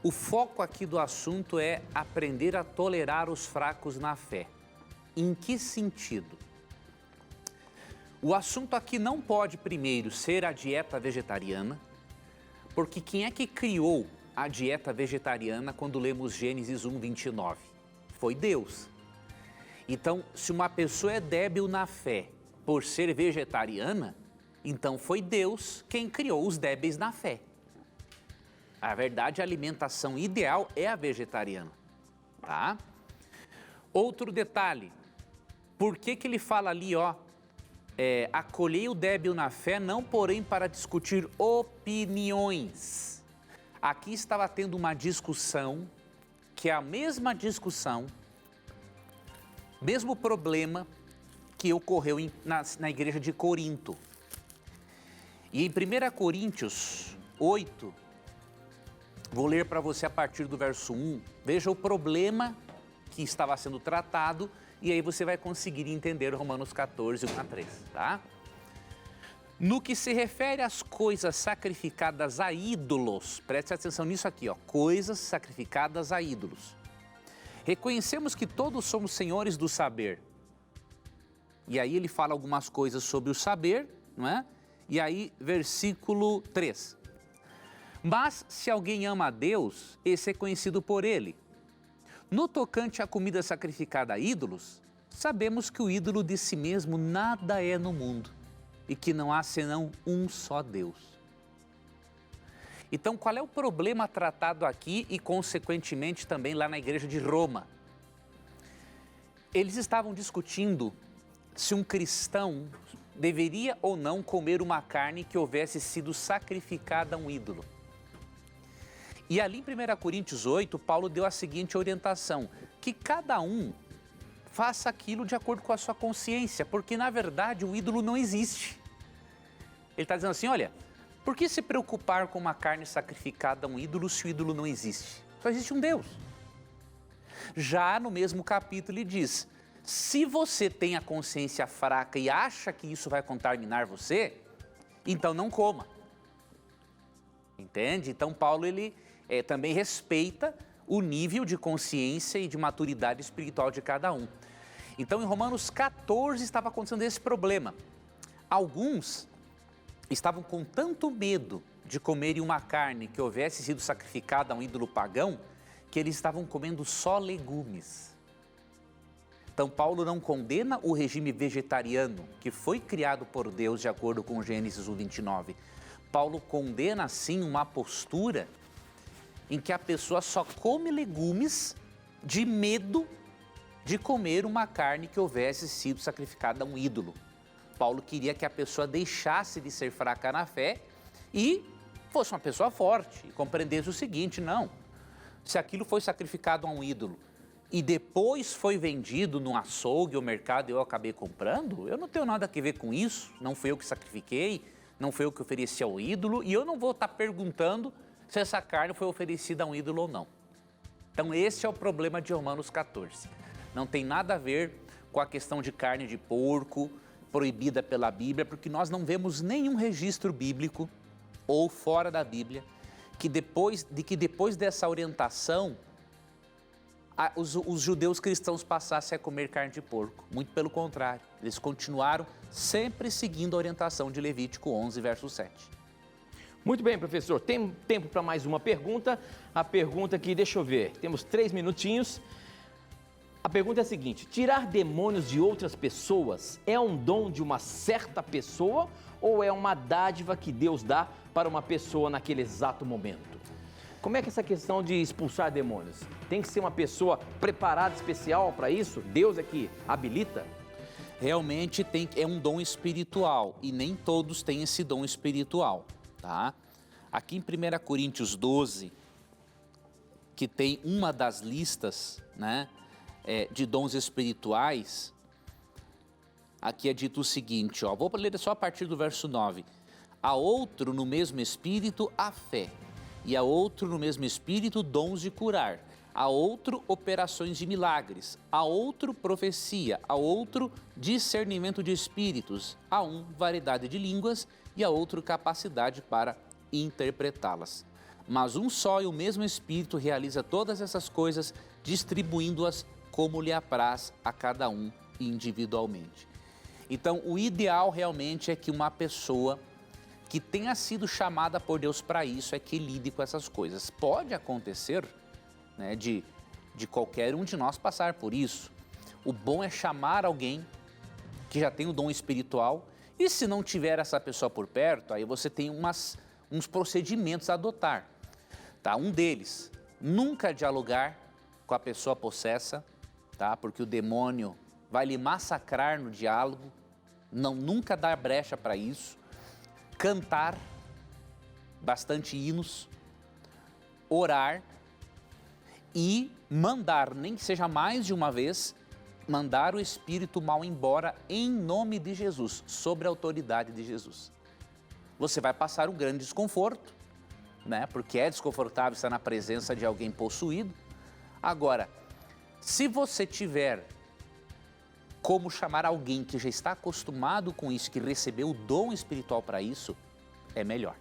o foco aqui do assunto é aprender a tolerar os fracos na fé. Em que sentido? O assunto aqui não pode primeiro ser a dieta vegetariana, porque quem é que criou a dieta vegetariana quando lemos Gênesis 1:29? Foi Deus. Então, se uma pessoa é débil na fé por ser vegetariana, então foi Deus quem criou os débeis na fé. A verdade, a alimentação ideal é a vegetariana, tá? Outro detalhe, por que ele fala ali, acolhei o débil na fé, não porém para discutir opiniões. Aqui estava tendo uma discussão, que é a mesma discussão, mesmo problema que ocorreu na igreja de Corinto. E em 1 Coríntios 8, vou ler para você a partir do verso 1, veja o problema que estava sendo tratado e aí você vai conseguir entender Romanos 14, 1 a 3, tá? No que se refere às coisas sacrificadas a ídolos, preste atenção nisso aqui, coisas sacrificadas a ídolos. Reconhecemos que todos somos senhores do saber. E aí ele fala algumas coisas sobre o saber, não é? E aí, versículo 3. Mas se alguém ama a Deus, esse é conhecido por ele. No tocante à comida sacrificada a ídolos, sabemos que o ídolo de si mesmo nada é no mundo e que não há senão um só Deus. Então, qual é o problema tratado aqui e, consequentemente, também lá na igreja de Roma? Eles estavam discutindo se um cristão deveria ou não comer uma carne que houvesse sido sacrificada a um ídolo. E ali em 1 Coríntios 8, Paulo deu a seguinte orientação, que cada um faça aquilo de acordo com a sua consciência, porque na verdade o ídolo não existe. Ele está dizendo assim, olha, por que se preocupar com uma carne sacrificada a um ídolo se o ídolo não existe? Só existe um Deus. Já no mesmo capítulo ele diz, se você tem a consciência fraca e acha que isso vai contaminar você, então não coma. Entende? Então Paulo ele também respeita o nível de consciência e de maturidade espiritual de cada um. Então em Romanos 14 estava acontecendo esse problema. Alguns estavam com tanto medo de comerem uma carne que houvesse sido sacrificada a um ídolo pagão, que eles estavam comendo só legumes. Então Paulo não condena o regime vegetariano que foi criado por Deus de acordo com Gênesis 1:29. Paulo condena sim uma postura em que a pessoa só come legumes de medo de comer uma carne que houvesse sido sacrificada a um ídolo. Paulo queria que a pessoa deixasse de ser fraca na fé e fosse uma pessoa forte e compreendesse o seguinte, não, se aquilo foi sacrificado a um ídolo e depois foi vendido no açougue ou mercado e eu acabei comprando, eu não tenho nada a ver com isso, não fui eu que sacrifiquei, não foi eu que ofereci ao ídolo e eu não vou estar perguntando se essa carne foi oferecida a um ídolo ou não. Então esse é o problema de Romanos 14. Não tem nada a ver com a questão de carne de porco proibida pela Bíblia, porque nós não vemos nenhum registro bíblico ou fora da Bíblia que depois dessa orientação os judeus cristãos passassem a comer carne de porco. Muito pelo contrário, eles continuaram sempre seguindo a orientação de Levítico 11, verso 7. Muito bem, professor. Tem tempo para mais uma pergunta. A pergunta aqui, deixa eu ver, temos 3 minutinhos. A pergunta é a seguinte, tirar demônios de outras pessoas é um dom de uma certa pessoa ou é uma dádiva que Deus dá para uma pessoa naquele exato momento? Como é que é essa questão de expulsar demônios? Tem que ser uma pessoa preparada especial para isso? Deus é que habilita? Realmente é um dom espiritual e nem todos têm esse dom espiritual, tá? Aqui em 1 Coríntios 12, que tem uma das listas, né? de dons espirituais, aqui é dito o seguinte, ó, vou ler só a partir do verso 9. A outro no mesmo espírito a fé, e a outro no mesmo espírito dons de curar, a outro operações de milagres, a outro profecia, a outro discernimento de espíritos, a um variedade de línguas e a outro capacidade para interpretá-las. Mas um só e o mesmo Espírito realiza todas essas coisas, distribuindo-as como lhe apraz a cada um individualmente. Então, o ideal realmente é que uma pessoa que tenha sido chamada por Deus para isso é que lide com essas coisas. Pode acontecer, né, de qualquer um de nós passar por isso. O bom é chamar alguém que já tem o dom espiritual, e se não tiver essa pessoa por perto, aí você tem uns procedimentos a adotar. Tá? Um deles, nunca dialogar com a pessoa possessa, tá? Porque o demônio vai lhe massacrar no diálogo, nunca dar brecha para isso. Cantar bastante hinos, orar e mandar, nem que seja mais de uma vez, mandar o espírito mal embora em nome de Jesus, sobre a autoridade de Jesus. Você vai passar um grande desconforto, né? Porque é desconfortável estar na presença de alguém possuído. Agora, se você tiver como chamar alguém que já está acostumado com isso, que recebeu o dom espiritual para isso, é melhor.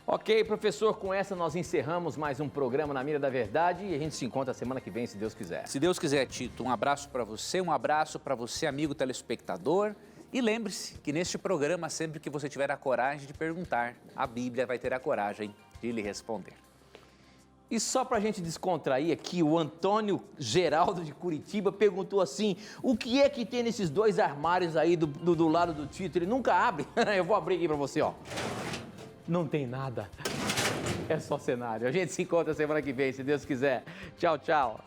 Ok, professor, com essa nós encerramos mais um programa Na Mira da Verdade e a gente se encontra semana que vem, se Deus quiser. Se Deus quiser, Tito, um abraço para você, amigo telespectador. E lembre-se que neste programa, sempre que você tiver a coragem de perguntar, a Bíblia vai ter a coragem de lhe responder. E só para a gente descontrair aqui, o Antônio Geraldo de Curitiba perguntou assim, o que é que tem nesses dois armários aí do lado do Tito? Ele nunca abre? Eu vou abrir aqui para você, ó. Não tem nada. É só cenário. A gente se encontra semana que vem, se Deus quiser. Tchau, tchau.